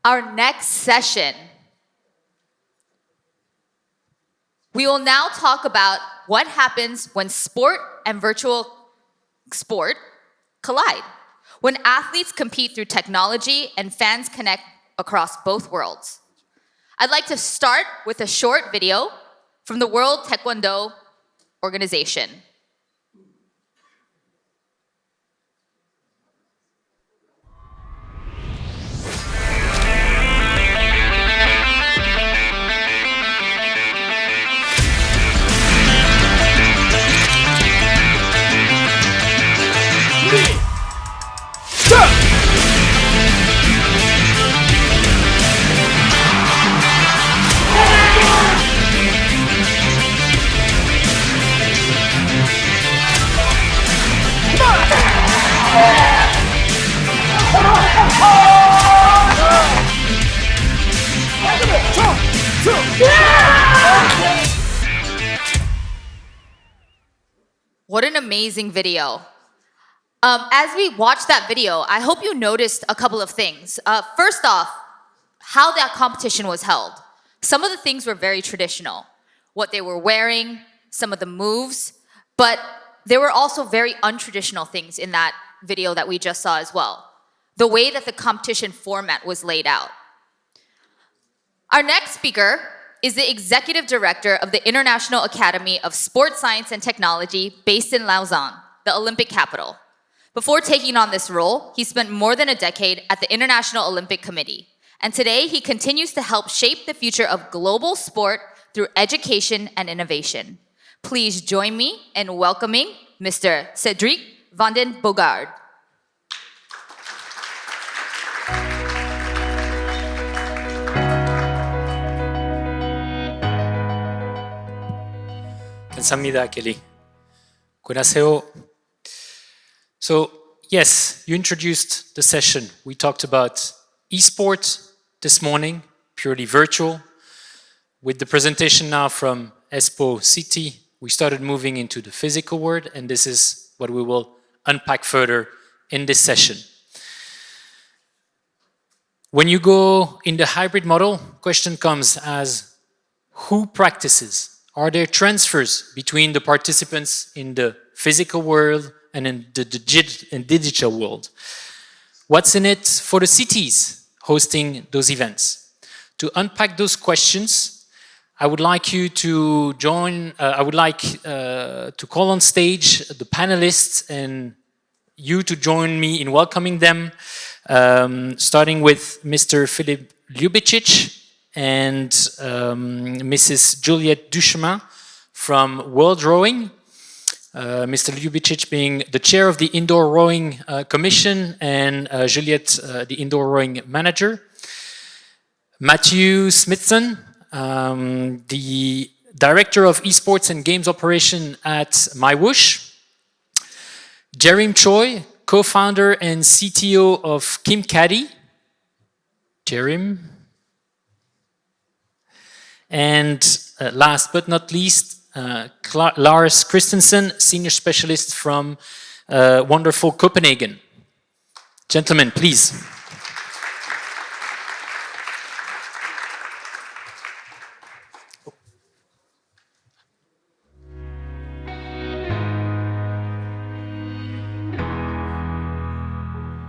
Our next session, we will now talk about what happens when sport and virtual sport collide, when athletes compete through technology and fans connect across both worlds. I'd like to start with a short video from the World Taekwondo Organization. What an amazing video. As we watched that video, I hope you noticed a couple of things. First off, how that competition was held. Some of the things were very traditional. What they were wearing, some of the moves, but there were also very untraditional things in that video that we just saw as well. The way that the competition format was laid out. Our next speaker is the Executive Director of the International Academy of Sports Science and Technology based in Lausanne, the Olympic capital. Before taking on this role, he spent more than a decade at the International Olympic Committee. And today, he continues to help shape the future of global sport through education and innovation. Please join me in welcoming Mr. Cédric Vanden Bogaert. 감사합니다, Kelly. 안녕하세요. So, yes, you introduced the session. We talked about esports this morning, purely virtual. With the presentation now from Espoo City, we started moving into the physical world, and this is what we will unpack further in this session. When you go in the hybrid model, question comes as, who practices? Are there transfers between the participants in the physical world and in the digital world? What's in it for the cities hosting those events? To unpack those questions, I would like you to join, to call on stage the panelists and you to join me in welcoming them, starting with Mr. Filip Ljubicic and Mrs. Juliette Duchemin from World Rowing. Mr. Ljubicic being the chair of the Indoor Rowing Commission and Juliette, the Indoor Rowing Manager. Matthew Smithson, the Director of Esports and Games Operation at MyWhoosh. Jerim Choi, co-founder and CTO of KimCaddy. Jerim. And last but not least, Lars Christensen, Senior Specialist from wonderful Copenhagen. Gentlemen, please.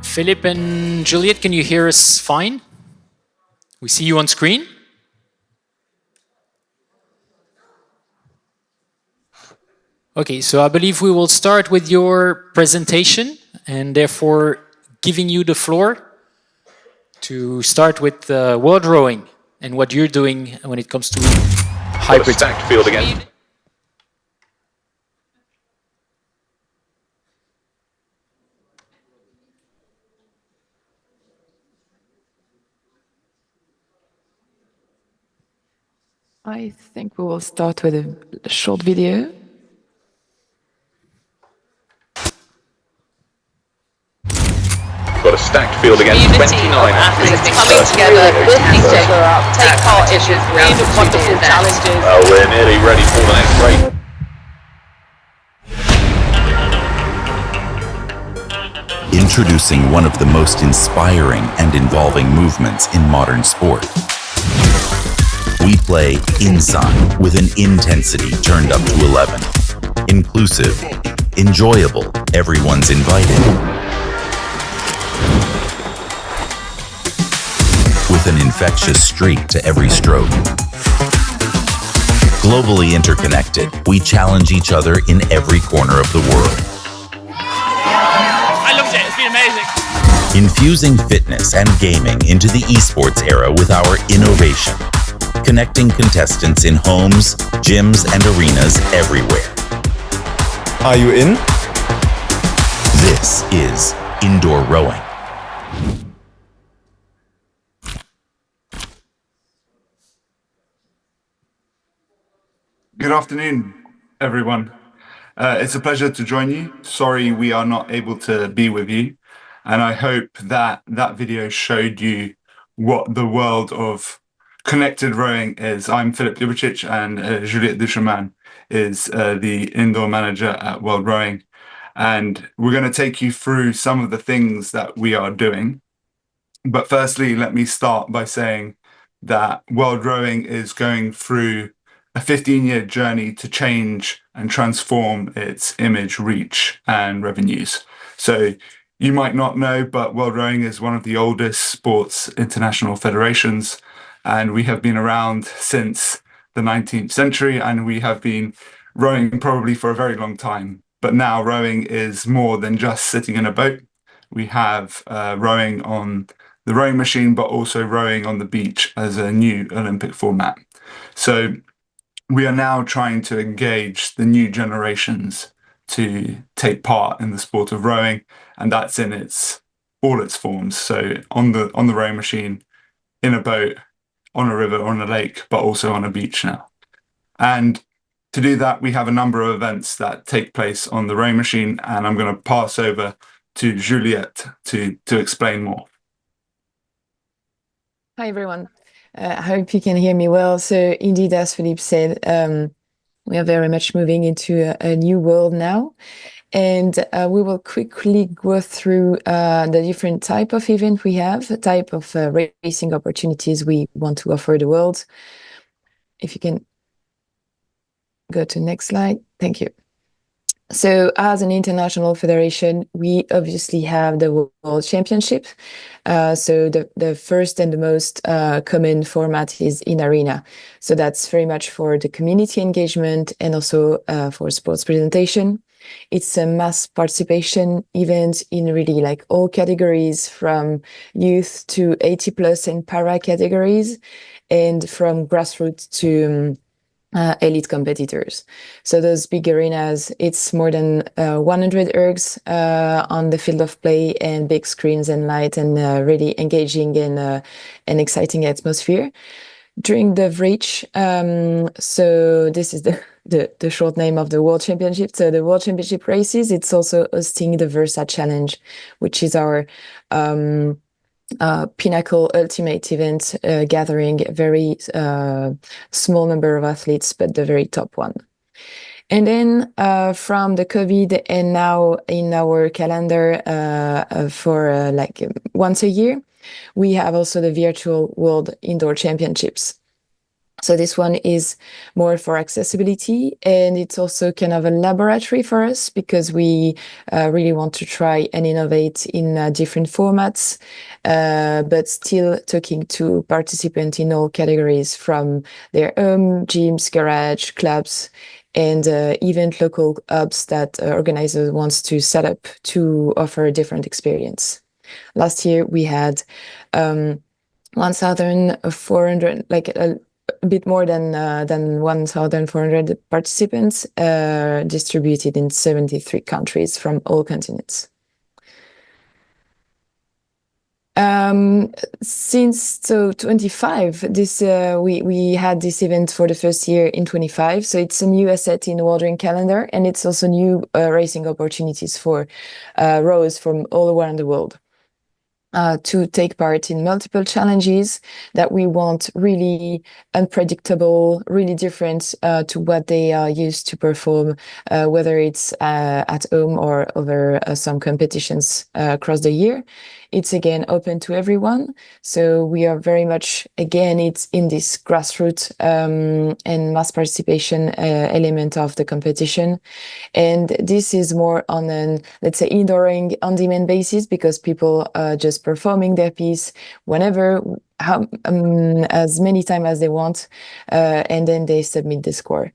Philip and Juliette, can you hear us fine? We see you on screen. Okay, so I believe we will start with your presentation and therefore giving you the floor to start with World Rowing and what you're doing when it comes to hybrid. Stacked field again. I think we will start with a short video. Got a stacked field against 29 athletes coming together, lifting each other up, take part in really wonderful challenges. Well, we're nearly ready for the next break. In Introducing one of the most inspiring and involving movements in modern sport. We play inside with an intensity turned up to 11. Inclusive, enjoyable, everyone's invited. With an infectious streak to every stroke. Globally interconnected, we challenge each other in every corner of the world. I loved it, it's been amazing. Infusing fitness and gaming into the esports era with our innovation. Connecting contestants in homes, gyms, and arenas everywhere. Are you in? This is indoor rowing. Good afternoon, everyone. It's a pleasure to join you. Sorry we are not able to be with you. And I hope that that video showed you what the world of connected rowing is. I'm Filip Ljubicic, and Juliette Duchemin is the indoor manager at World Rowing. And we're going to take you through some of the things that we are doing. But firstly, let me start by saying that World Rowing is going through a 15-year journey to change and transform its image, reach, and revenues. So you might not know, but World Rowing is one of the oldest sports international federations, and we have been around since the 19th century, and we have been rowing probably for a very long time. But now rowing is more than just sitting in a boat. We have rowing on the rowing machine, but also rowing on the beach as a new Olympic format. So we are now trying to engage the new generations to take part in the sport of rowing, and that's in all its forms. So on the rowing machine, in a boat, on a river, on a lake, but also on a beach now. And to do that, we have a number of events that take place on the rowing machine, and I'm going to pass over to Juliette to explain more. Hi, everyone. I hope you can hear me well. So indeed, as Philippe said, we are very much moving into a new world now. And we will quickly go through the different type of event we have, the type of racing opportunities we want to offer the world. If you can go to next slide. Thank you. So as an international federation, we obviously have the World Championship. So the first and the most common format is in arena. So that's very much for the community engagement and also for sports presentation. It's a mass participation event in really like all categories, from youth to 80 plus and para categories, and from grassroots to elite competitors. So those big arenas, it's more than 100 ergs on the field of play, and big screens and light, and really engaging in an exciting atmosphere. During the Reach, so this is the short name of the World Championship. So the World Championship races, it's also hosting the Versa Challenge, which is our pinnacle ultimate event, gathering a very small number of athletes, but the very top one. And then from the COVID, and now in our calendar for like once a year, we have also the virtual World Indoor Championships. So this one is more for accessibility, and it's also kind of a laboratory for us, because we really want to try and innovate in different formats, but still talking to participants in all categories, from their home, gyms, garage, clubs, and even local hubs that organizers wants to set up to offer a different experience. Last year we had 1,400, like a bit more than 1,400 participants distributed in 73 countries from all continents. Since 25, this we had this event for the first year in 25, so it's a new asset in the World Rowing calendar, and it's also new racing opportunities for rowers from all around the world. to take part in multiple challenges that we want really unpredictable, really different to what they are used to perform, whether it's at home or over some competitions across the year. It's again open to everyone. So we are very much, again, it's in this grassroots and mass participation element of the competition. And this is more on an, let's say, indoor on-demand basis, because people are just performing their piece whenever, as many times as they want, and then they submit the score.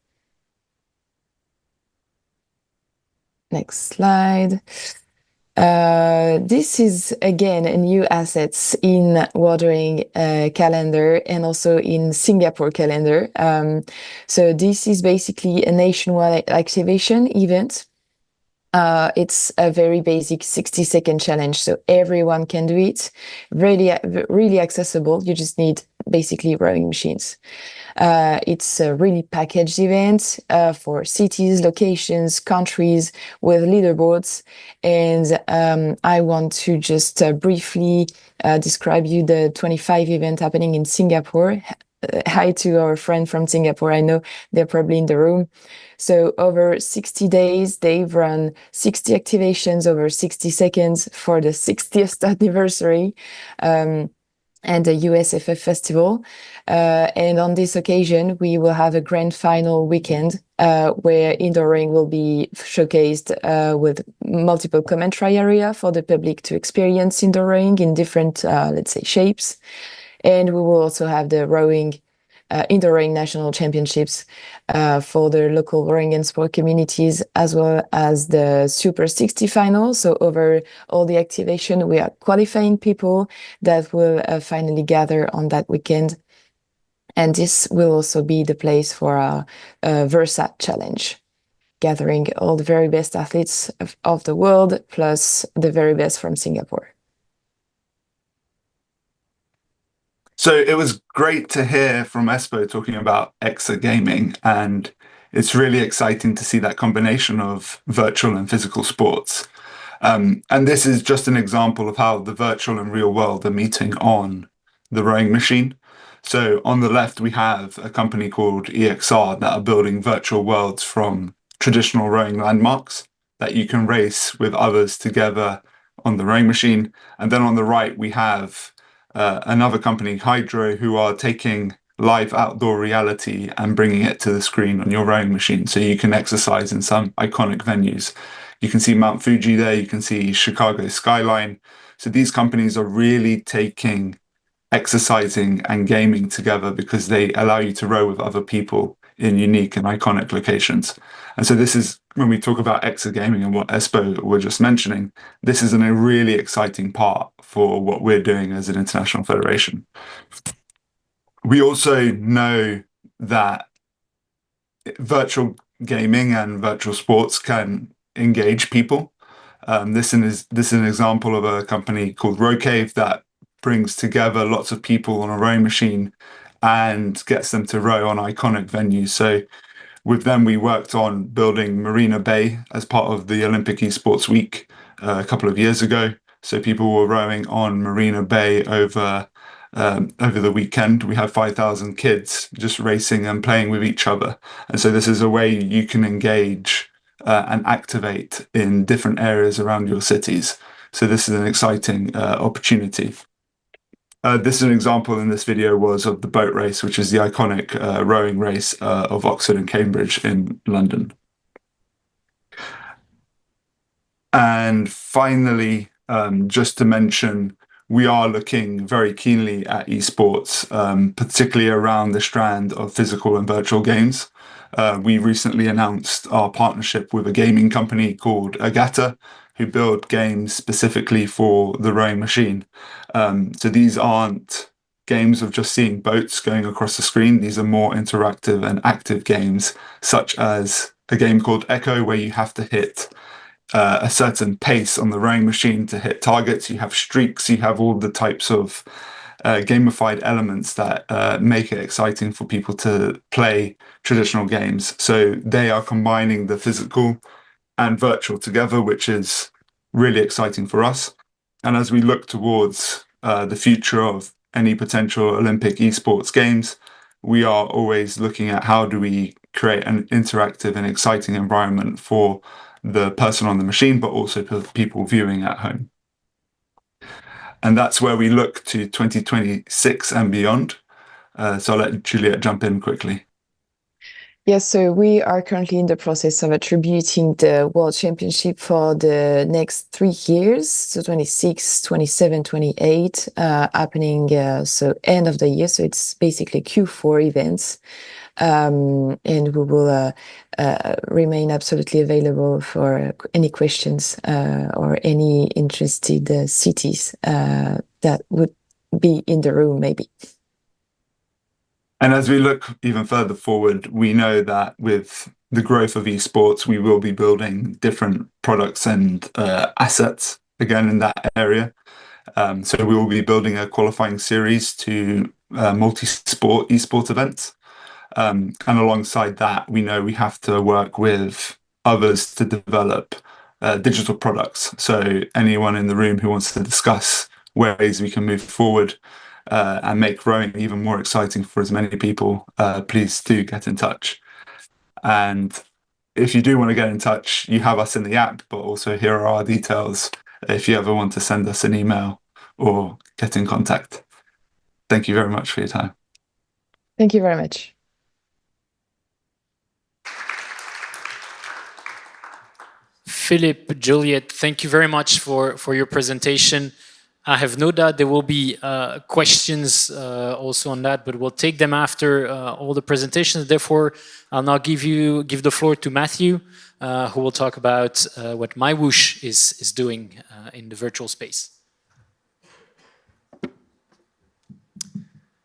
Next slide. This is again a new assets in Watering calendar and also in Singapore calendar. So this is basically a nationwide activation event. It's a very basic 60-second challenge, so everyone can do it. Really accessible. You just need basically rowing machines. It's a really packaged event for cities, locations, countries with leaderboards. And I want to just briefly describe you the 25 event happening in Singapore. Hi to our friend from Singapore. I know they're probably in the room. So over 60 days, they've run 60 activations over 60 seconds for the 60th anniversary. And the USFF Festival. And on this occasion, we will have a grand final weekend where indooring will be showcased with multiple commentary area for the public to experience indooring in different, let's say, shapes. And we will also have the rowing indooring national championships for the local rowing and sport communities, as well as the Super 60 final. So over all the activation, we are qualifying people that will finally gather on that weekend. And this will also be the place for a Versa Challenge, gathering all the very best athletes of the world, plus the very best from Singapore. So it was great to hear from Espo talking about EXA gaming, and it's really exciting to see that combination of virtual and physical sports. And this is just an example of how the virtual and real world are meeting on the rowing machine. So on the left, we have a company called EXR that are building virtual worlds from traditional rowing landmarks that you can race with others together on the rowing machine. And then on the right, we have another company, Hydro, who are taking live outdoor reality and bringing it to the screen on your rowing machine, so you can exercise in some iconic venues. You can see Mount Fuji there, you can see Chicago skyline. So these companies are really taking exercising and gaming together because they allow you to row with other people in unique and iconic locations. And so this is, when we talk about EXA gaming and what Espo were just mentioning, this is a really exciting part for what we're doing as an international federation. We also know that virtual gaming and virtual sports can engage people. This is an example of a company called Rowcave that brings together lots of people on a rowing machine and gets them to row on iconic venues. So with them, we worked on building Marina Bay as part of the Olympic Esports Week a couple of years ago. So people were rowing on Marina Bay over the weekend. We had 5,000 kids just racing and playing with each other. And so this is a way you can engage and activate in different areas around your cities. So this is an exciting opportunity. This is an example in this video was of the boat race, which is the iconic rowing race of Oxford and Cambridge in London. And finally, just to mention, we are looking very keenly at esports, particularly around the strand of physical and virtual games. We recently announced our partnership with a gaming company called Agata, who build games specifically for the rowing machine. So these aren't games of just seeing boats going across the screen. These are more interactive and active games, such as a game called Echo, where you have to hit a certain pace on the rowing machine to hit targets. You have streaks, you have all the types of gamified elements that make it exciting for people to play traditional games. So they are combining the physical and virtual together, which is really exciting for us. And as we look towards the future of any potential Olympic esports games, we are always looking at how do we create an interactive and exciting environment for the person on the machine, but also for people viewing at home. And that's where we look to 2026 and beyond. So I'll let Juliet jump in quickly. Yes, so we are currently in the process of attributing the World Championship for the next 3 years, so 26, 27, 28, happening so end of the year. So it's basically Q4 events. And we will remain absolutely available for any questions or any interested cities that would be in the room, maybe. And as we look even further forward, we know that with the growth of esports, we will be building different products and assets again in that area. So we will be building a qualifying series to multi-sport esports events. And alongside that, we know we have to work with others to develop digital products. So anyone in the room who wants to discuss ways we can move forward and make rowing even more exciting for as many people, please do get in touch. And if you do want to get in touch, you have us in the app, but also here are our details if you ever want to send us an email or get in contact. Thank you very much for your time. Thank you very much. Philip, Juliet, thank you very much for your presentation. I have no doubt there will be questions also on that, but we'll take them after all the presentations. Therefore, I'll now give the floor to Matthew, who will talk about what MyWhoosh is doing in the virtual space.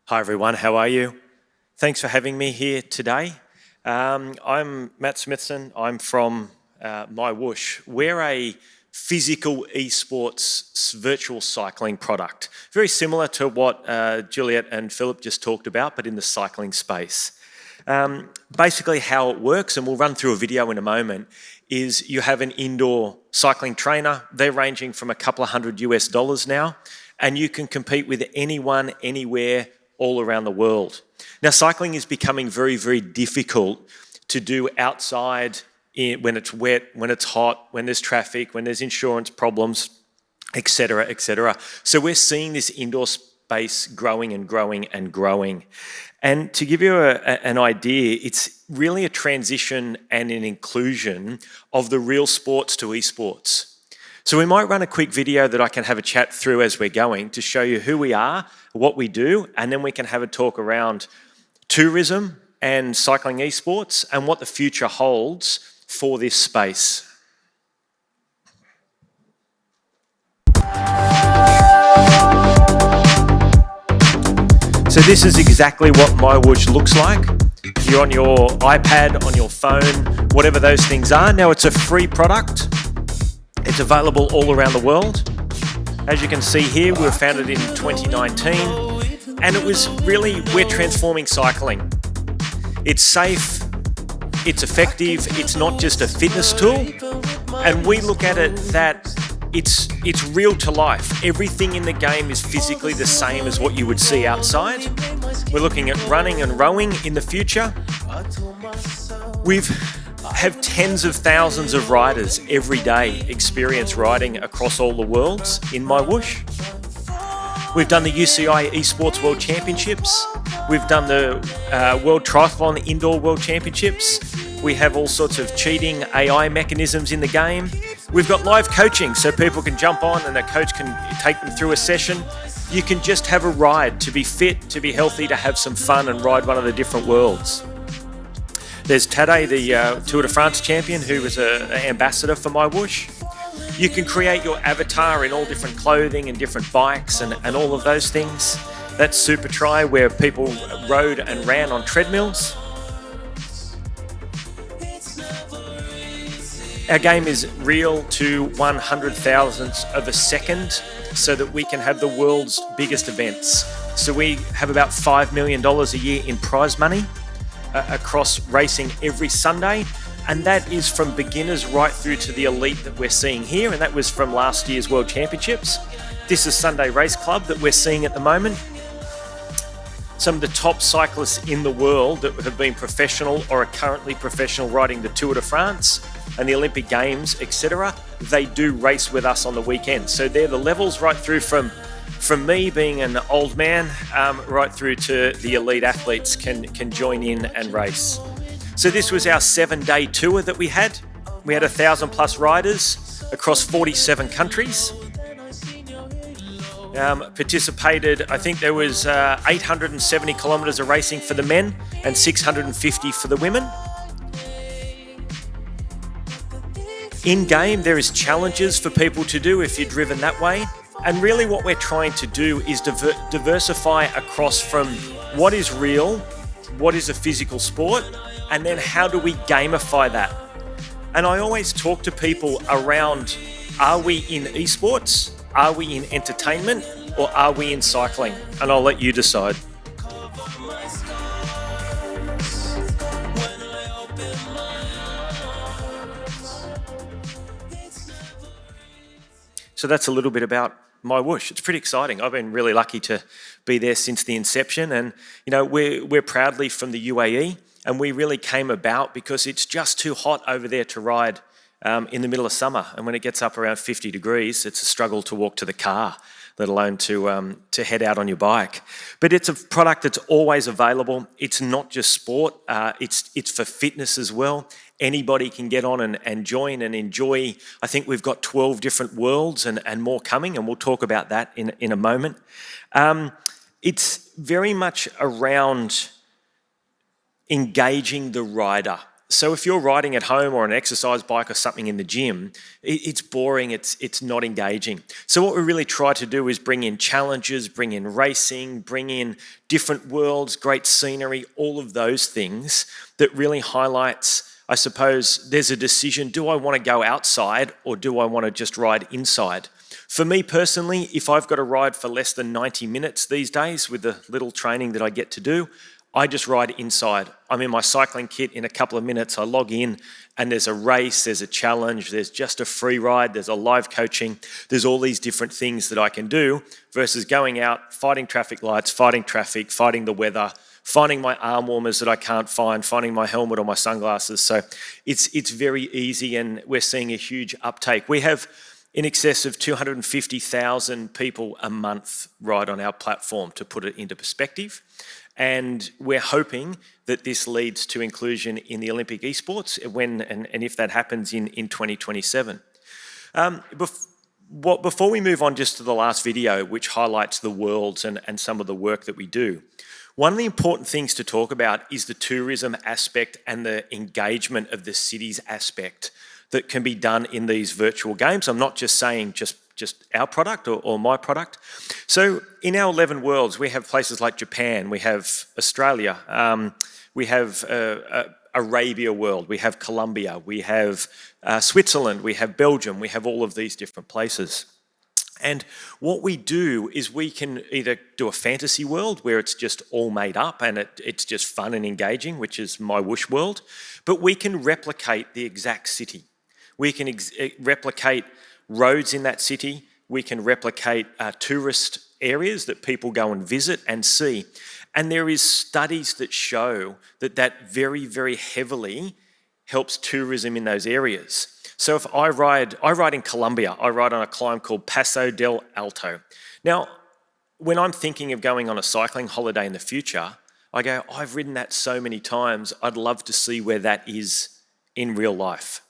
Hi everyone, how are you? Thanks for having me here today. I'm Matt Smithson. I'm from MyWhoosh. We're a physical esports virtual cycling product. Very similar to what Juliet and Philip just talked about, but in the cycling space. Basically how it works, and we'll run through a video in a moment, is you have an indoor cycling trainer. They're ranging from a couple of $100 US now, and you can compete with anyone, anywhere, all around the world. Now, cycling is becoming very, very difficult to do outside when it's wet, when it's hot, when there's traffic, when there's insurance problems, etc., etc. So we're seeing this indoor space growing and growing and growing. And to give you an idea, it's really a transition and an inclusion of the real sports to esports. So we might run a quick video that I can have a chat through as we're going to show you who we are, what we do, and then we can have a talk around tourism and cycling esports and what the future holds for this space. So this is exactly what MyWhoosh looks like. You're on your iPad, on your phone, whatever those things are. Now it's a free product. It's available all around the world. As you can see here, we were founded in 2019, and it was really, we're transforming cycling. It's safe, it's effective, it's not just a fitness tool, and we look at it that it's real to life. Everything in the game is physically the same as what you would see outside. We're looking at running and rowing in the future. We've have tens of thousands of riders every day experience riding across all the worlds in MyWhoosh. We've done the UCI Esports World Championships. We've done the World Triathlon Indoor World Championships. We have all sorts of cheating AI mechanisms in the game. We've got live coaching, so people can jump on and a coach can take them through a session. You can just have a ride to be fit, to be healthy, to have some fun and ride one of the different worlds. There's Tadej, the Tour de France champion, who was an ambassador for MyWhoosh. You can create your avatar in all different clothing and different bikes and all of those things. That's Super Tri, where people rode and ran on treadmills. Our game is real to 100,000ths of a second so that we can have the world's biggest events. So we have about $5 million a year in prize money across racing every Sunday. And that is from beginners right through to the elite that we're seeing here, and that was from last year's World Championships. This is Sunday Race Club that we're seeing at the moment. Some of the top cyclists in the world that have been professional or are currently professional riding the Tour de France and the Olympic Games, etc. They do race with us on the weekend. So they're the levels right through from me being an old man right through to the elite athletes can join in and race. So this was our 7-day tour that we had. We had 1,000 plus riders across 47 countries. Participated, I think there was 870 kilometres of racing for the men and 650 for the women. In game, there is challenges for people to do if you're driven that way. And really what we're trying to do is diversify across from what is real, what is a physical sport, and then how do we gamify that? And I always talk to people around, are we in esports? Are we in entertainment? Or are we in cycling? And I'll let you decide. So that's a little bit about my whoosh. It's pretty exciting. I've been really lucky to be there since the inception, and you know we're proudly from the UAE, and we really came about because it's just too hot over there to ride in the middle of summer, and when it gets up around 50 degrees, it's a struggle to walk to the car, let alone to head out on your bike. But it's a product that's always available. It's not just sport. It's for fitness as well. Anybody can get on and join and enjoy. I think we've got 12 different worlds and more coming, and we'll talk about that in a moment. It's very much around engaging the rider. So if you're riding at home or an exercise bike or something in the gym, it's boring, it's not engaging. So what we really try to do is bring in challenges, bring in racing, bring in different worlds, great scenery, all of those things that really highlights, I suppose, there's a decision, do I want to go outside or do I want to just ride inside? For me personally, if I've got to ride for less than 90 minutes these days with the little training that I get to do, I just ride inside. I'm in my cycling kit. In a couple of minutes, I log in and there's a race, there's a challenge, there's just a free ride, there's a live coaching, there's all these different things that I can do versus going out, fighting traffic lights, fighting traffic, fighting the weather, finding my arm warmers that I can't find, finding my helmet or my sunglasses. So it's very easy, and we're seeing a huge uptake. We have in excess of 250,000 people a month ride on our platform, to put it into perspective. And we're hoping that this leads to inclusion in the Olympic esports when and if that happens in 2027. Before we move on just to the last video, which highlights the worlds and some of the work that we do, one of the important things to talk about is the tourism aspect and the engagement of the cities aspect that can be done in these virtual games. I'm not just saying just our product or my product. So in our 11 worlds, we have places like Japan, we have Australia, we have Arabia world, we have Colombia, we have Switzerland, we have Belgium, we have all of these different places. And what we do is we can either do a fantasy world where it's just all made up and it's just fun and engaging, which is my whoosh world, but we can replicate the exact city. We can replicate roads in that city. We can replicate tourist areas that people go and visit and see. And there is studies that show that very, very heavily helps tourism in those areas. So if I ride in Colombia, I ride on a climb called Paso del Alto. Now, when I'm thinking of going on a cycling holiday in the future, I go, I've ridden that so many times, I'd love to see where that is in real life.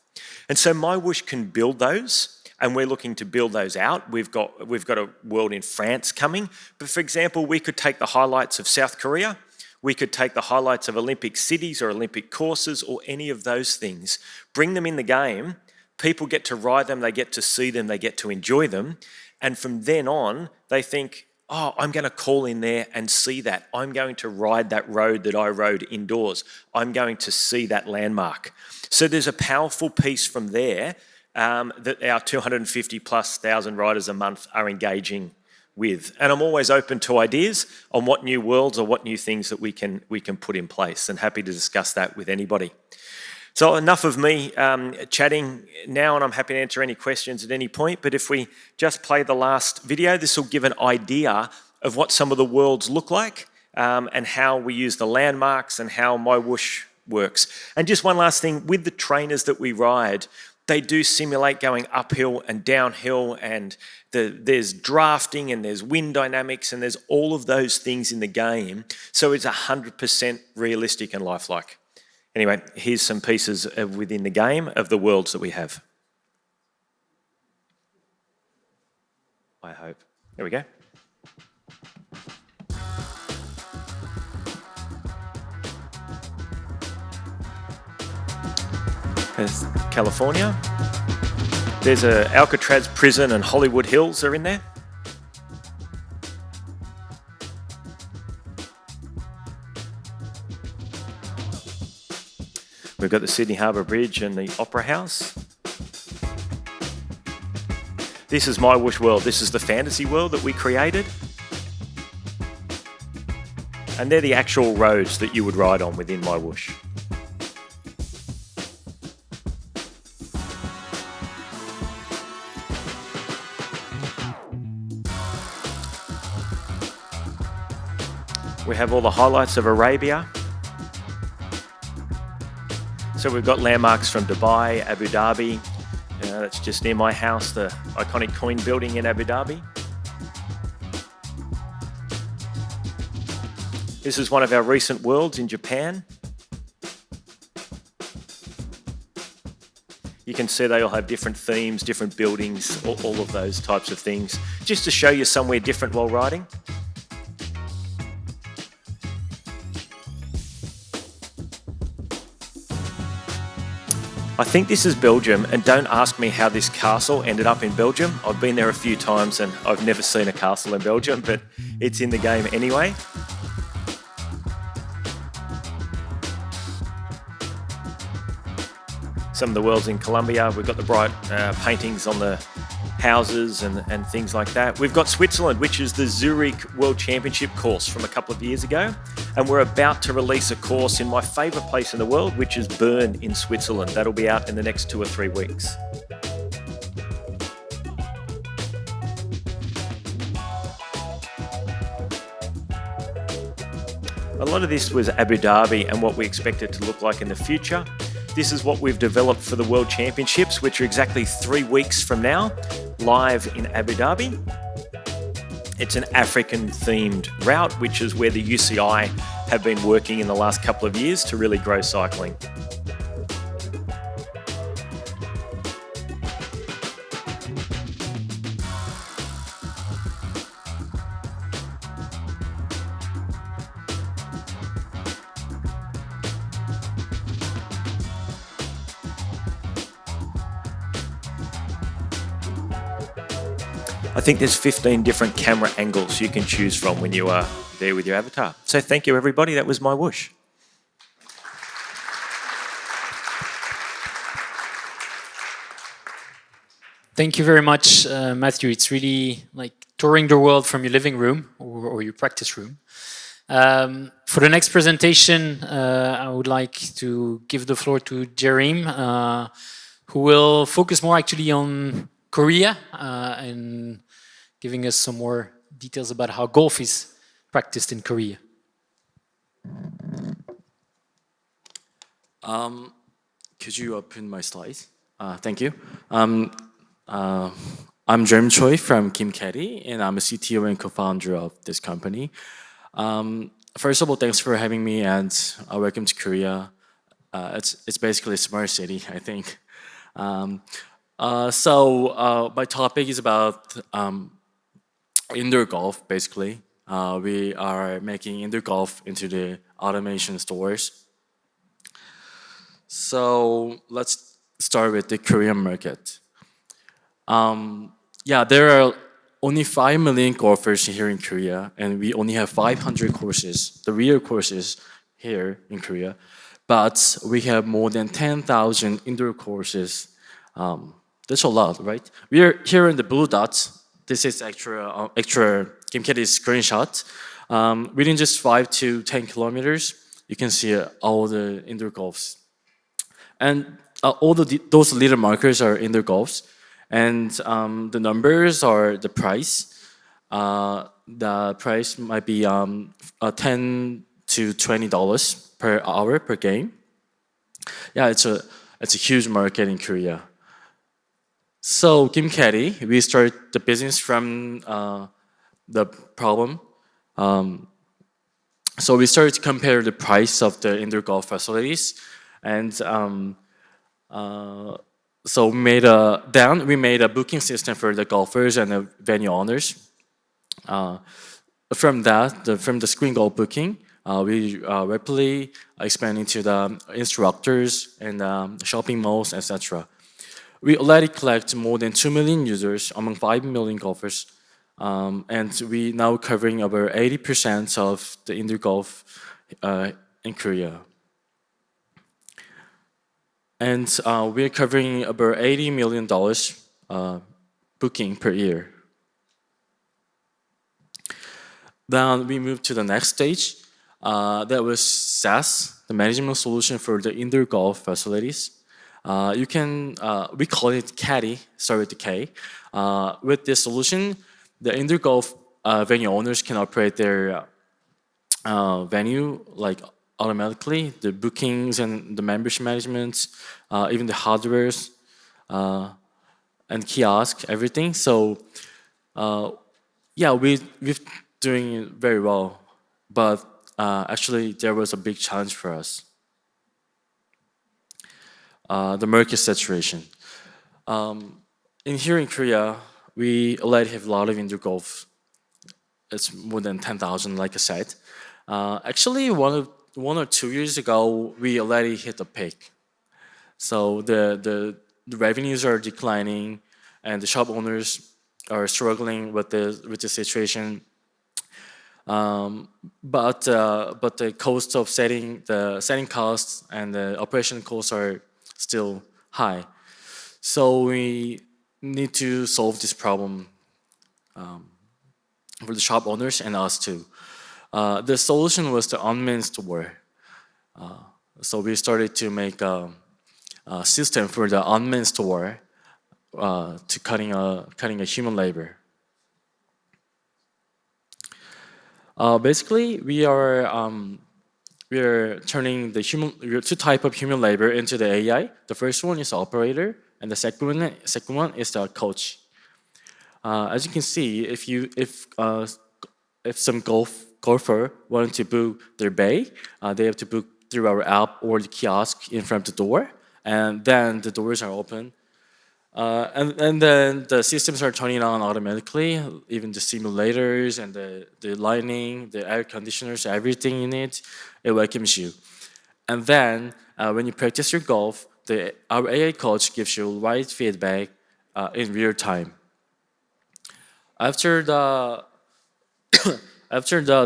And so My Whoosh can build those, and we're looking to build those out. We've got a world in France coming, but for example, we could take the highlights of South Korea, we could take the highlights of Olympic cities or Olympic courses or any of those things, bring them in the game, people get to ride them, they get to see them, they get to enjoy them, and from then on, they think, oh, I'm going to call in there and see that. I'm going to ride that road that I rode indoors. I'm going to see that landmark. So there's a powerful piece from there that our 250 plus thousand riders a month are engaging with. And I'm always open to ideas on what new worlds or what new things that we can put in place, and happy to discuss that with anybody. So enough of me chatting now, and I'm happy to answer any questions at any point. But if we just play the last video, this will give an idea of what some of the worlds look like and how we use the landmarks and how My Whoosh works. And just one last thing, with the trainers that we ride, they do simulate going uphill and downhill, and there's drafting and there's wind dynamics and there's all of those things in the game. So it's 100% realistic and lifelike. Anyway, here's some pieces within the game of the worlds that we have. I hope. There we go. There's California. There's Alcatraz prison and Hollywood Hills are in there. We've got the Sydney Harbour Bridge and the Opera House. This is My Whoosh world. This is the fantasy world that we created. And they're the actual roads that you would ride on within My Whoosh. We have all the highlights of Arabia. So we've got landmarks from Dubai, Abu Dhabi. That's just near my house, the iconic coin building in Abu Dhabi. This is one of our recent worlds in Japan. You can see they all have different themes, different buildings, all of those types of things, just to show you somewhere different while riding. I think this is Belgium, and don't ask me how this castle ended up in Belgium. I've been there a few times and I've never seen a castle in Belgium, but it's in the game anyway. Some of the worlds in Colombia, we've got the bright paintings on the houses and things like that. We've got Switzerland, which is the Zurich World Championship course from a couple of years ago. And we're about to release a course in my favourite place in the world, which is Bern in Switzerland. That'll be out in the next 2 or 3 weeks. A lot of this was Abu Dhabi and what we expect it to look like in the future. This is what we've developed for the World Championships, which are exactly 3 weeks from now, live in Abu Dhabi. It's an African-themed route, which is where the UCI have been working in the last couple of years to really grow cycling. I think there's 15 different camera angles you can choose from when you are there with your avatar. So thank you, everybody. That was My Whoosh. Thank you very much, Matthew. It's really like touring the world from your living room or your practice room. For the next presentation, I would like to give the floor to Jerim, who will focus more actually on Korea and giving us some more details about how golf is practiced in Korea. Could you open my slides? Thank you. I'm Jerim Choi from Kim Caddy, and I'm a CTO and co-founder of this company. First of all, thanks for having me, and welcome to Korea. It's basically a smart city, I think. So my topic is about indoor golf, basically. We are making indoor golf into the automation stores. So let's start with the Korean market. Yeah, there are only 5 million golfers here in Korea, and we only have 500 courses, the real courses here in Korea. But we have more than 10,000 indoor courses. That's a lot, right? We are here in the blue dots. This is extra Kim Caddy's screenshot. Within just 5 to 10 kilometers, you can see all the indoor golfs. And all those little markers are in their golfs, and the numbers are the price. The price might be $10 to $20 per hour per game. Yeah, it's a huge market in Korea. So Kim Caddy, we started the business from the problem. So we started to compare the price of the indoor golf facilities, and so we made a booking system for the golfers and the venue owners. From the screen golf booking, we rapidly expanded into the instructors and shopping malls, etc. We already collect more than 2 million users among 5 million golfers, and we now covering over 80% of the indoor golf in Korea. And we're covering about $80 million booking per year. Then we moved to the next stage. That was SaaS, the management solution for the indoor golf facilities. We call it Caddy, start with the K. With this solution, the indoor golf venue owners can operate their venue like automatically, the bookings and the membership management, even the hardwares and kiosk, everything. So yeah, we've doing it very well, but actually there was a big challenge for us. The market saturation. Here in Korea, we already have a lot of indoor golf. It's more than 10,000, like I said. Actually, 1 or 2 years ago, we already hit a peak. So the revenues are declining, and the shop owners are struggling with the situation. But the cost of setting costs and the operation costs are still high. So we need to solve this problem for the shop owners and us too. The solution was the unmanned store. So we started to make a system for the unmanned store to cutting a human labor. Basically, we are turning two type of human labor into the AI. The first one is operator, and the second one is the coach. As you can see, if some golfer wanted to book their bay, they have to book through our app or the kiosk in front of the door, and then the doors are open. And then the systems are turning on automatically, even the simulators and the lighting, the air conditioners, everything in it welcomes you. And then when you practice your golf, our AI coach gives you right feedback in real time. After the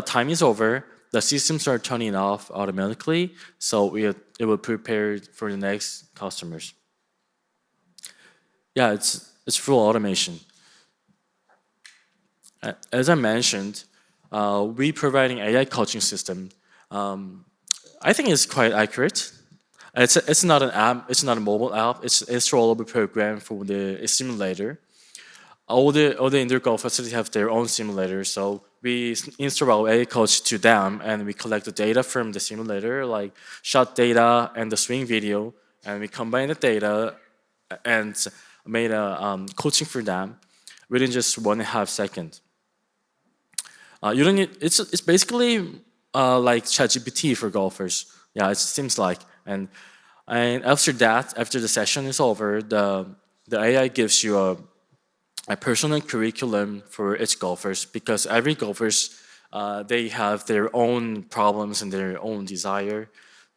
time is over, the systems are turning off automatically, so it will prepare for the next customers. Yeah, it's full automation. As I mentioned, we providing AI coaching system. I think it's quite accurate. It's not an app. It's not a mobile app. It's a rollable program for the simulator. All the indoor golf facilities have their own simulator, so we install our AI coach to them, and we collect the data from the simulator, like shot data and the swing video, and we combine the data and made a coaching for them within just 1.5 seconds. You don't need. It's basically like ChatGPT for golfers. Yeah, it seems like. And after that, after the session is over, the AI gives you a personal curriculum for each golfers, because every golfers they have their own problems and their own desire.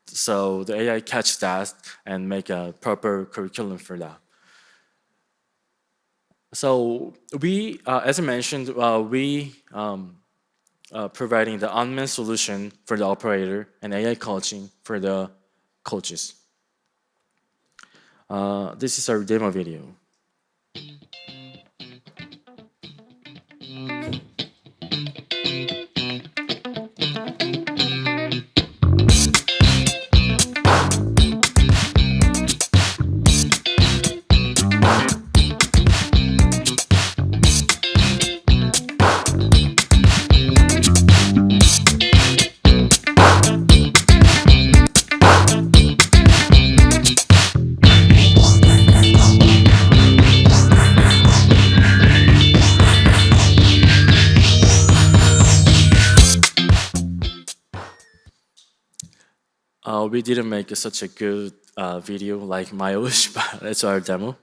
So the AI catch that and make a proper curriculum for that. So we, as I mentioned, we providing the unmanned solution for the operator and AI coaching for the coaches. This is our demo video. we didn't make such a good video like Mayush, but it's our demo.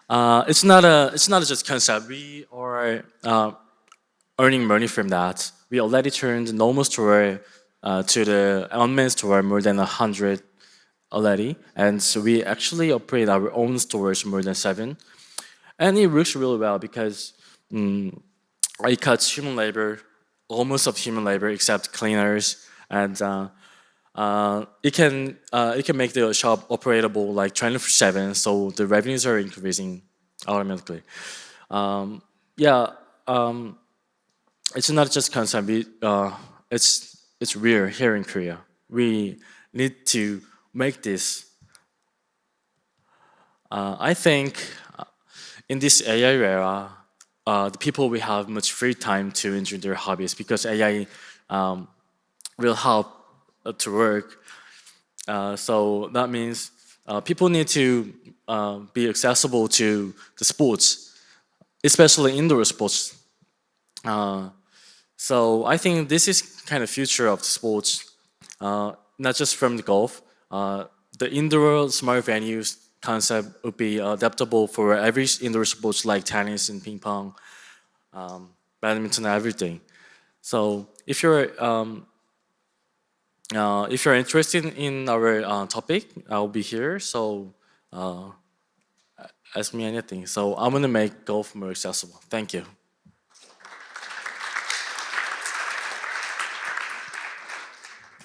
It's not just concept. We are earning money from that. We already turned the normal store to the unmanned store more than 100 already, and so we actually operate our own stores more than 7, and it works really well because it cuts human labor, almost of human labor except cleaners, and it can make the shop operable like 24/7, so the revenues are increasing automatically. It's not just concept. It's real here in Korea. We need to make this. I think in this AI era, the people will have much free time to enjoy their hobbies because AI will help to work. So that means people need to be accessible to the sports, especially indoor sports. So I think this is kind of future of the sports, not just from the golf. The indoor smart venues concept would be adaptable for every indoor sports like tennis and ping pong, badminton, everything. So if you're interested in our topic, I'll be here. So ask me anything. So I'm gonna make golf more accessible. Thank you.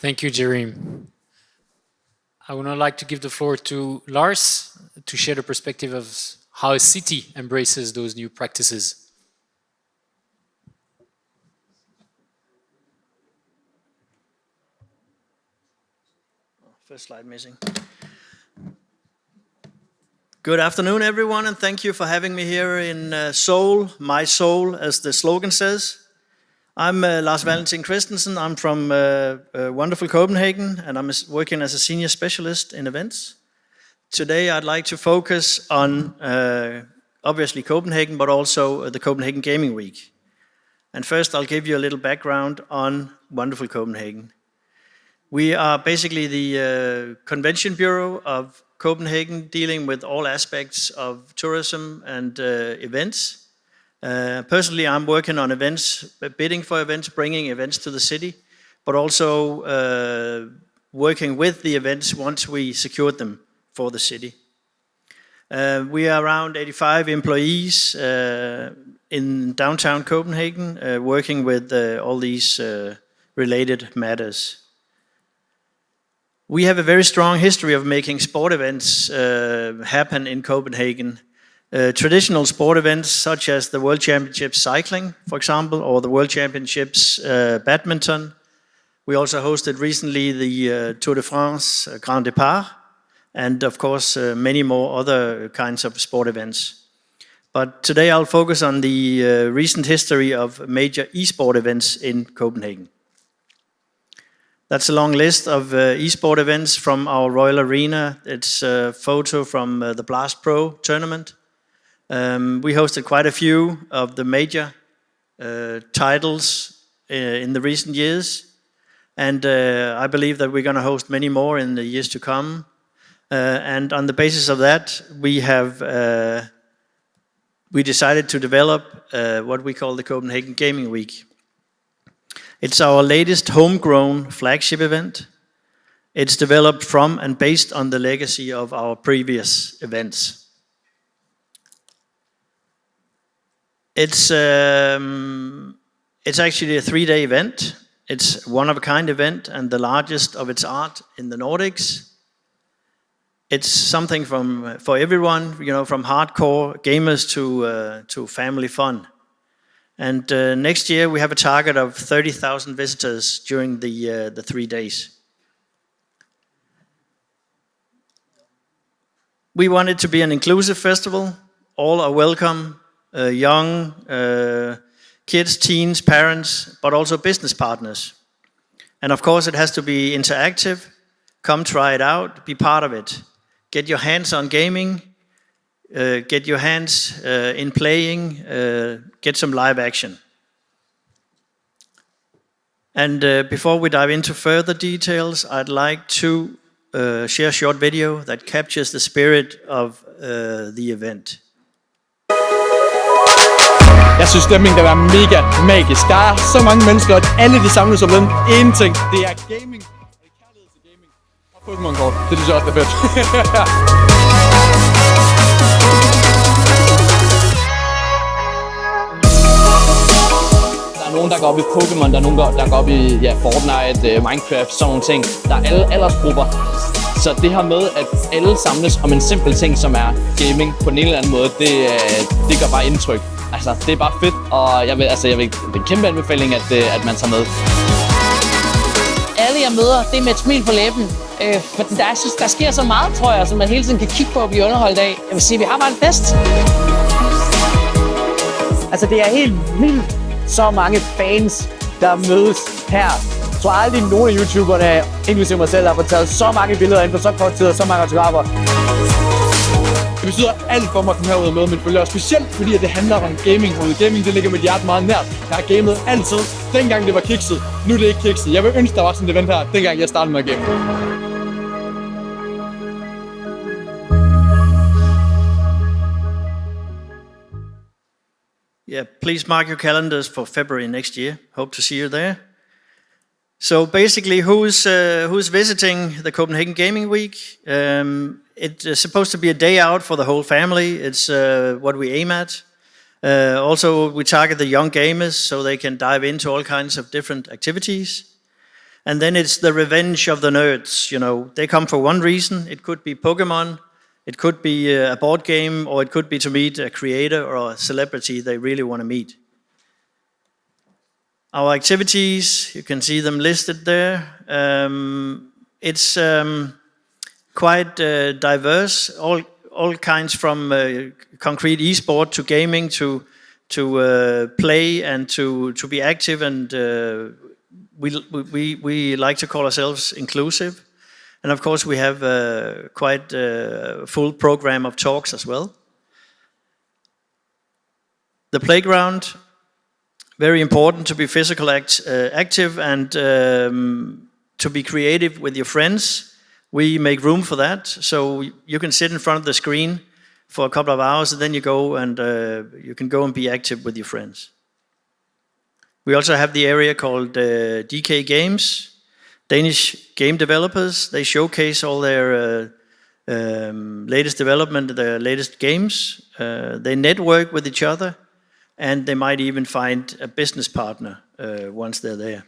Thank you, Jerim. I would now like to give the floor to Lars to share the perspective of how a city embraces those new practices. First slide missing. Good afternoon, everyone, and thank you for having me here in Seoul, my soul, as the slogan says. I'm Lars Valentin Christensen. I'm from wonderful Copenhagen, and I'm working as a senior specialist in events. Today, I'd like to focus on, obviously, Copenhagen, but also the Copenhagen Gaming Week. And first, I'll give you a little background on wonderful Copenhagen. We are basically the convention bureau of Copenhagen, dealing with all aspects of tourism and events. Personally, I'm working on events, bidding for events, bringing events to the city, but also working with the events once we secured them for the city. We are around 85 employees in downtown Copenhagen, working with all these related matters. We have a very strong history of making sport events happen in Copenhagen. Traditional sport events such as the World Championships cycling, for example, or the World Championships badminton. We also hosted recently the Tour de France Grand Départ, and of course many more other kinds of sport events. But today I'll focus on the recent history of major e-sport events in Copenhagen. That's a long list of e-sport events from our Royal Arena. It's a photo from the Blast Pro tournament. We hosted quite a few of the major titles in the recent years, and I believe that we're going to host many more in the years to come. And on the basis of that, we decided to develop what we call the Copenhagen Gaming Week. It's our latest homegrown flagship event. It's developed from and based on the legacy of our previous events. It's actually a 3-day event. It's one-of-a-kind event and the largest of its art in the Nordics. It's something for everyone, from hardcore gamers to family fun. And next year we have a target of 30,000 visitors during the 3 days. We want it to be an inclusive festival. All are welcome. Young kids, teens, parents, but also business partners. And of course it has to be interactive. Come try it out, be part of it. Get your hands on gaming, get your hands in playing, get some live action. And before we dive into further details, I'd like to share a short video that captures the spirit of the event. Jeg synes, stemningen der er mega magisk. Der er så mange mennesker, og alle de samles om den ene ting. Det er gaming, og kærlighed til gaming og Pokémon-kort. Det synes jeg også er fedt. Der er nogen, der går op i Pokémon, der er nogen, der går op i Fortnite, Minecraft, sådan nogle ting. Der er alle aldersgrupper. Så det her med, at alle samles om en simpel ting, som er gaming på en eller anden måde, det gør bare indtryk. Altså, det er bare fedt, og jeg vil det er en kæmpe anbefaling, at man tager med. Alle jeg møder, det er med et smil på læben. For der sker så meget, tror jeg, som man hele tiden kan kigge på og blive underholdt af. Jeg vil sige, vi har bare en fest. Altså, det er helt vildt så mange fans, der mødes her. Jeg tror aldrig, nogen af YouTuberne, inklusive mig selv, har fået taget så mange billeder ind på så kort tid og så mange autografer. Det betyder alt for mig at komme herud og møde mine følgere, specielt fordi det handler om gaming. Gaming, det ligger mit hjerte meget nært. Jeg har gamet altid. Dengang det var kikset, nu er det ikke kikset. Jeg vil ønske, der var sådan et event her, dengang jeg startede med at game. Yeah, please mark your calendars for February next year. Hope to see you there. So basically, who's visiting the Copenhagen Gaming Week? It's supposed to be a day out for the whole family. It's what we aim at. Also, we target the young gamers so they can dive into all kinds of different activities. And then it's the revenge of the nerds. You know, they come for one reason. It could be Pokemon, it could be a board game, or it could be to meet a creator or a celebrity they really want to meet. Our activities, you can see them listed there. It's quite diverse, all kinds from concrete esport to gaming to play and to be active, and we like to call ourselves inclusive. And of course we have quite a full program of talks as well. The playground, very important to be physical active and to be creative with your friends. We make room for that, so you can sit in front of the screen for a couple of hours, and then you go and you can go and be active with your friends. We also have the area called DK Games, Danish game developers. They showcase all their latest development, their latest games. They network with each other, and they might even find a business partner once they're there.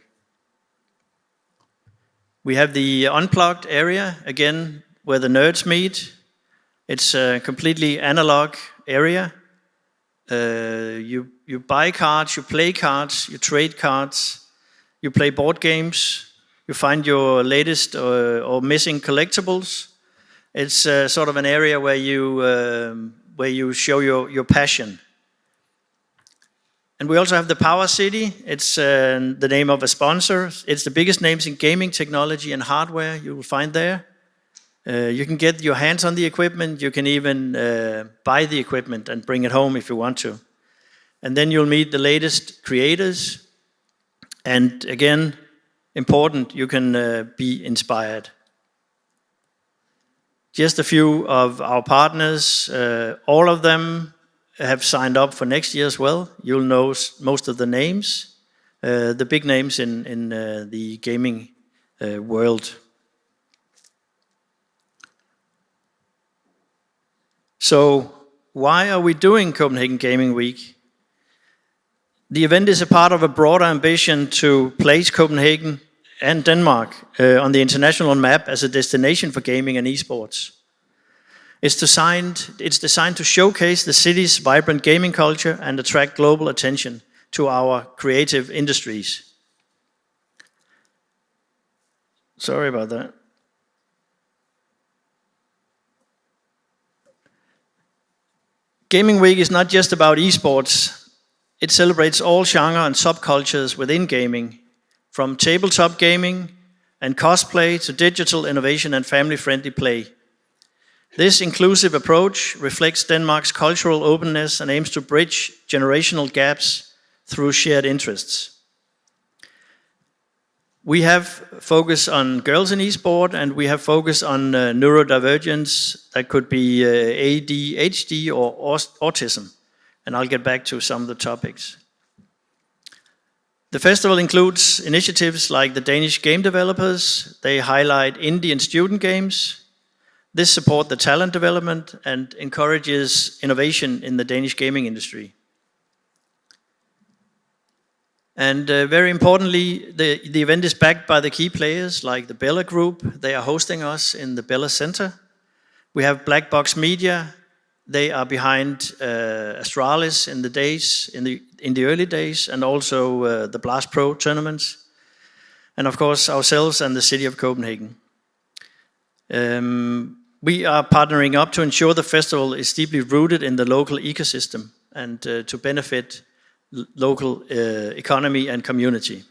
We have the unplugged area, again, where the nerds meet. It's a completely analog area. You buy cards, you play cards, you trade cards, you play board games, you find your latest or missing collectibles. It's sort of an area where you show your passion. And we also have the Power City. It's the name of a sponsor. It's the biggest names in gaming technology and hardware you will find there. You can get your hands on the equipment. You can even buy the equipment and bring it home if you want to. And then you'll meet the latest creators. And again, important, you can be inspired. Just a few of our partners, all of them have signed up for next year as well. You'll know most of the names, the big names in the gaming world. So why are we doing Copenhagen Gaming Week? The event is a part of a broader ambition to place Copenhagen and Denmark on the international map as a destination for gaming and esports. It's designed to showcase the city's vibrant gaming culture and attract global attention to our creative industries. Sorry about that. Gaming Week is not just about esports. It celebrates all genre and subcultures within gaming, from tabletop gaming and cosplay to digital innovation and family-friendly play. This inclusive approach reflects Denmark's cultural openness and aims to bridge generational gaps through shared interests. We have focus on girls in esport, and we have focus on neurodivergence. That could be ADHD or autism. And I'll get back to some of the topics. The festival includes initiatives like the Danish game developers. They highlight indie and student games. This supports the talent development and encourages innovation in the Danish gaming industry. And very importantly, the event is backed by the key players like the Bella Group. They are hosting us in the Bella Center. We have Black Box Media. They are behind Astralis in the early days, and also the Blast Pro tournaments. And of course, ourselves and the city of Copenhagen. We are partnering up to ensure the festival is deeply rooted in the local ecosystem and to benefit local economy and community.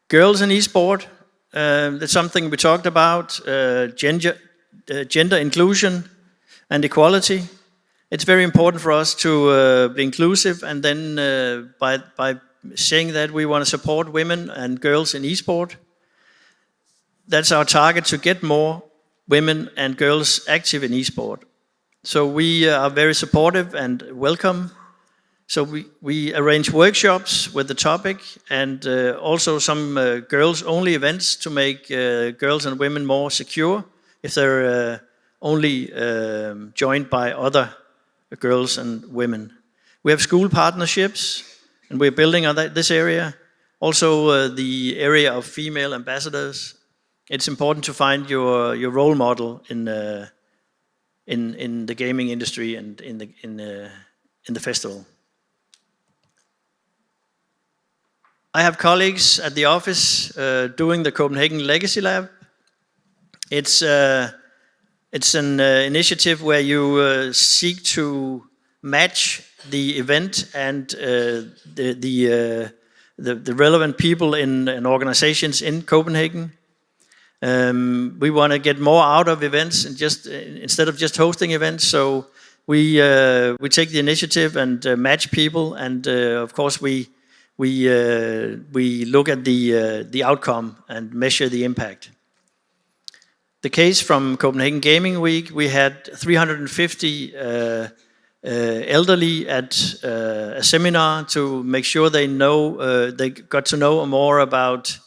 Girls in esport, that's something we talked about, gender inclusion and equality. It's very important for us to be inclusive, and then by saying that we want to support women and girls in esport. That's our target, to get more women and girls active in esport. So we are very supportive and welcome. So we arrange workshops with the topic, and also some girls-only events to make girls and women more secure if they're only joined by other girls and women. We have school partnerships, and we're building on this area. Also the area of female ambassadors. It's important to find your role model in the gaming industry and in the festival. I have colleagues at the office doing the Copenhagen Legacy Lab. It's an initiative where you seek to match the event and the relevant people in organizations in Copenhagen. We want to get more out of events and instead of just hosting events. So we take the initiative and match people, and of course we look at the outcome and measure the impact. The case from Copenhagen Gaming Week, we had 350 elderly at a seminar to make sure they got to know more about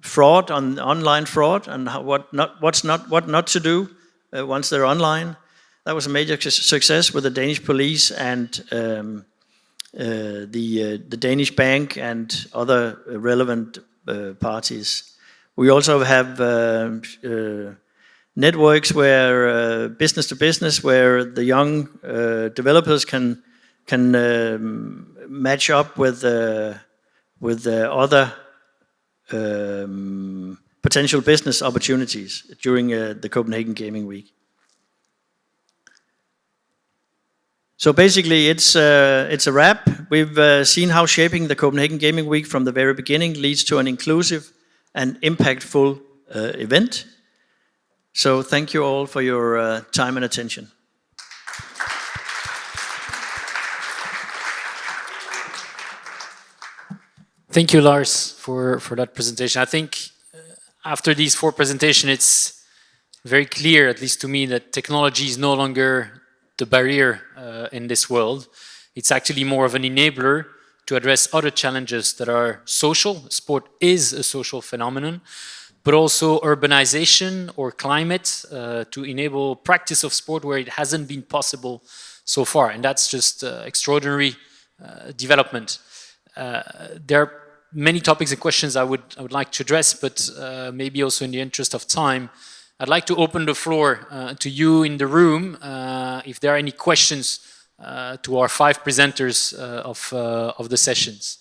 fraud, online fraud, and what not to do once they're online. That was a major success with the Danish police and the Danish bank and other relevant parties. We also have networks where business to business, where the young developers can match up with other potential business opportunities during the Copenhagen Gaming Week. So basically, it's a wrap. We've seen how shaping the Copenhagen Gaming Week from the very beginning leads to an inclusive and impactful event. So thank you all for your time and attention. Thank you, Lars, for that presentation. I think after these 4 presentations, it's very clear, at least to me, that technology is no longer the barrier in this world. It's actually more of an enabler to address other challenges that are social. Sport is a social phenomenon, but also urbanization or climate to enable practice of sport where it hasn't been possible so far. And that's just extraordinary development. There are many topics and questions I would like to address, but maybe also in the interest of time, I'd like to open the floor to you in the room if there are any questions to our 5 presenters of the sessions.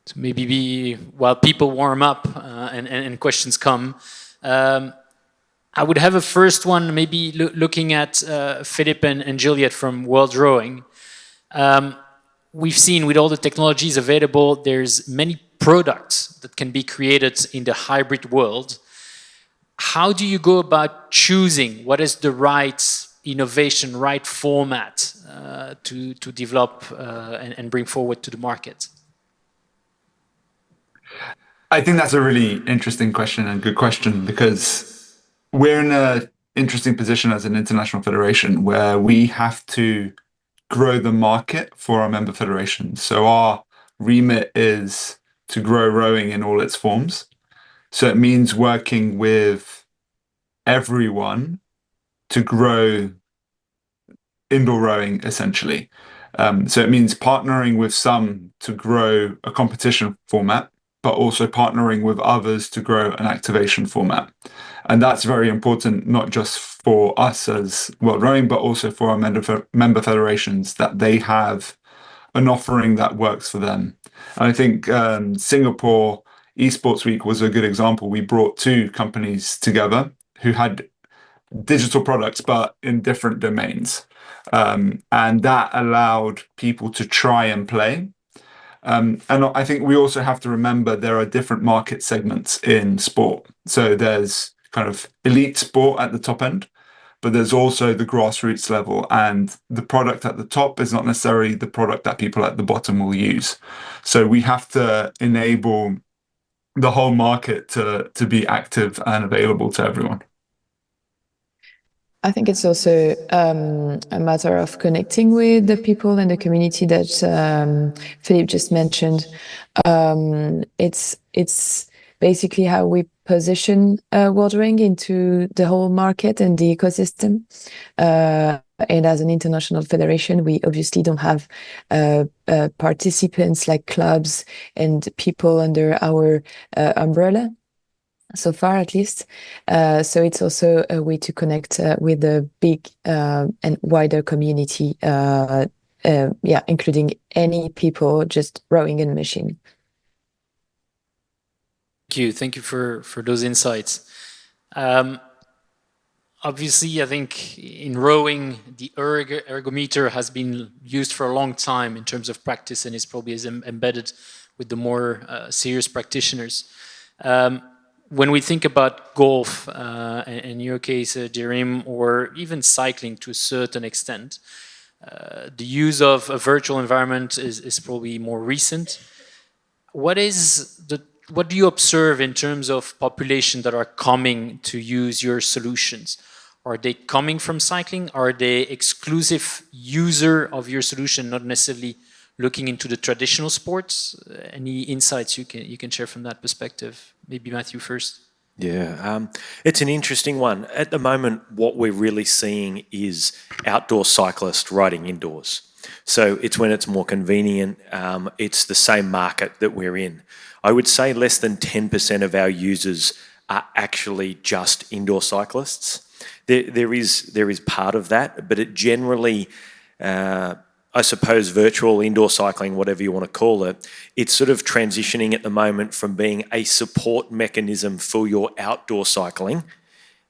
So maybe while people warm up and questions come, I would have a first one, maybe looking at Philippe and Juliet from World Rowing. We've seen with all the technologies available, there's many products that can be created in the hybrid world. how do you go about choosing what is the right innovation, right format to develop and bring forward to the market? I think that's a really interesting question and good question, because we're in an interesting position as an international federation where we have to grow the market for our member federations. So our remit is to grow rowing in all its forms. So it means working with everyone to grow indoor rowing, essentially. So it means partnering with some to grow a competition format, but also partnering with others to grow an activation format. And that's very important, not just for us as World Rowing, but also for our member federations, that they have an offering that works for them. And I think Singapore Esports Week was a good example. We brought two companies together who had digital products, but in different domains. And that allowed people to try and play. And I think we also have to remember there are different market segments in sport. So there's kind of elite sport at the top end, but there's also the grassroots level, and the product at the top is not necessarily the product that people at the bottom will use. So we have to enable the whole market to be active and available to everyone. I think it's also a matter of connecting with the people and the community that Philippe just mentioned. It's basically how we position World Rowing into the whole market and the ecosystem. And as an international federation, we obviously don't have participants like clubs and people under our umbrella. So far, at least. So it's also a way to connect with the big and wider community, including any people just rowing in a machine. Thank you for those insights. Obviously, I think in rowing, the ergometer has been used for a long time in terms of practice, and is probably embedded with the more serious practitioners. When we think about golf, in your case, Jerim, or even cycling to a certain extent, the use of a virtual environment is probably more recent. What do you observe in terms of population that are coming to use your solutions? Are they coming from cycling? Are they exclusive user of your solution, not necessarily looking into the traditional sports? Any insights you can share from that perspective? Maybe Matthew first. Yeah, it's an interesting one. At the moment, what we're really seeing is outdoor cyclists riding indoors. So it's when it's more convenient. It's the same market that we're in. I would say less than 10% of our users are actually just indoor cyclists. There is part of that, but it generally, I suppose, virtual indoor cycling, whatever you want to call it, it's sort of transitioning at the moment from being a support mechanism for your outdoor cycling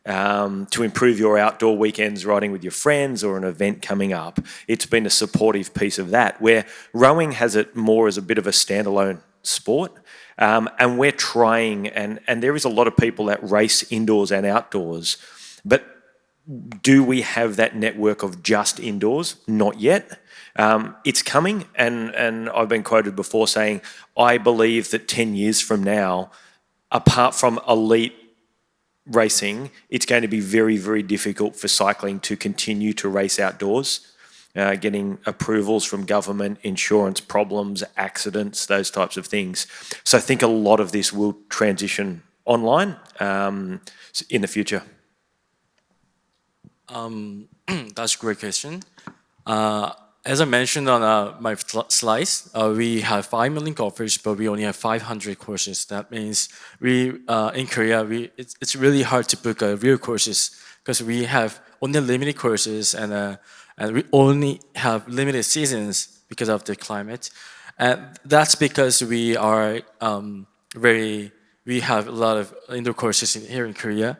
to improve your outdoor weekends riding with your friends or an event coming up. It's been a supportive piece of that, where rowing has it more as a bit of a standalone sport. And we're trying, and there is a lot of people that race indoors and outdoors, but do we have that network of just indoors? Not yet. It's coming, and I've been quoted before saying, I believe that 10 years from now, apart from elite racing, it's going to be very, very difficult for cycling to continue to race outdoors. Getting approvals from government, insurance problems, accidents, those types of things. So I think a lot of this will transition online in the future. That's a great question. As I mentioned on my slides, we have 5 million golfers, but we only have 500 courses. That means we in Korea, it's really hard to book real courses because we have only limited courses and we only have limited seasons because of the climate. And that's because we are we have a lot of indoor courses here in Korea.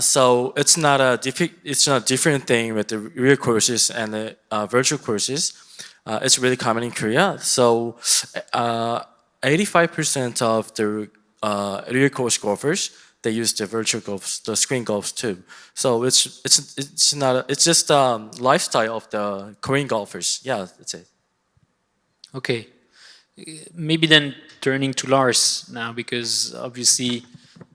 So it's not a different thing with the real courses and the virtual courses. It's really common in Korea. So 85% of the real course golfers, they use the virtual golf, the screen golf too. So it's not it's just lifestyle of the Korean golfers. Yeah, that's it. Okay. Maybe then turning to Lars now, because obviously,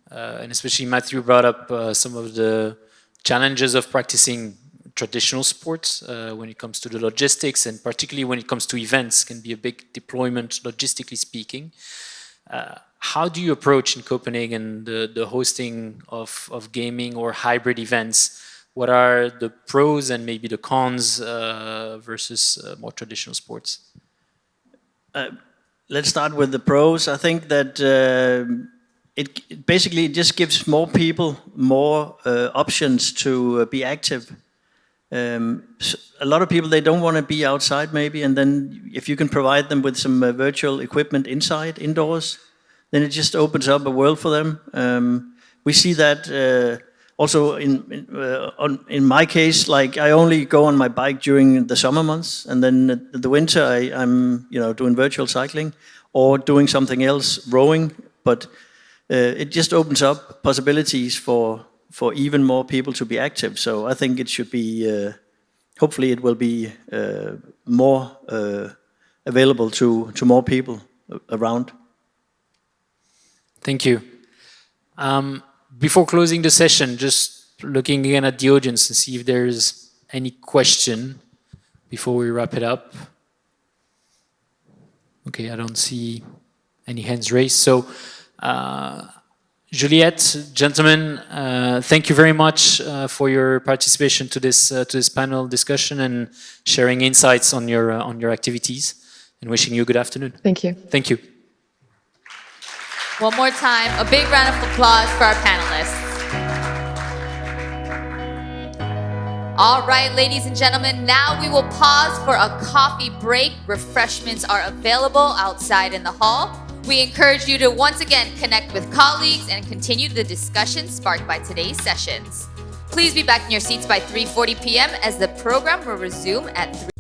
and especially Matthew brought up some of the challenges of practicing traditional sports when it comes to the logistics, and particularly when it comes to events, can be a big deployment logistically speaking. How do you approach in Copenhagen the hosting of gaming or hybrid events? What are the pros and maybe the cons versus more traditional sports? Let's start with the pros. I think that it basically just gives more people more options to be active. A lot of people, they don't want to be outside maybe, and then if you can provide them with some virtual equipment indoors, then it just opens up a world for them. We see that also in my case, like I only go on my bike during the summer months, and then the winter I'm doing virtual cycling or doing something else, rowing. But it just opens up possibilities for even more people to be active. So I think it should be, hopefully it will be more available to more people around. Thank you. Before closing the session, just looking again at the audience and see if there's any question before we wrap it up. Okay, I don't see any hands raised. So, Juliette, gentlemen, thank you very much for your participation to this panel discussion and sharing insights on your activities, and wishing you a good afternoon. Thank you. Thank you. One more time, a big round of applause for our panelists. All right, ladies and gentlemen, now we will pause for a coffee break. Refreshments are available outside in the hall. We encourage you to once again connect with colleagues and continue the discussion sparked by today's sessions. Please be back in your seats by 3:40 p.m. as the program will resume at 3:00.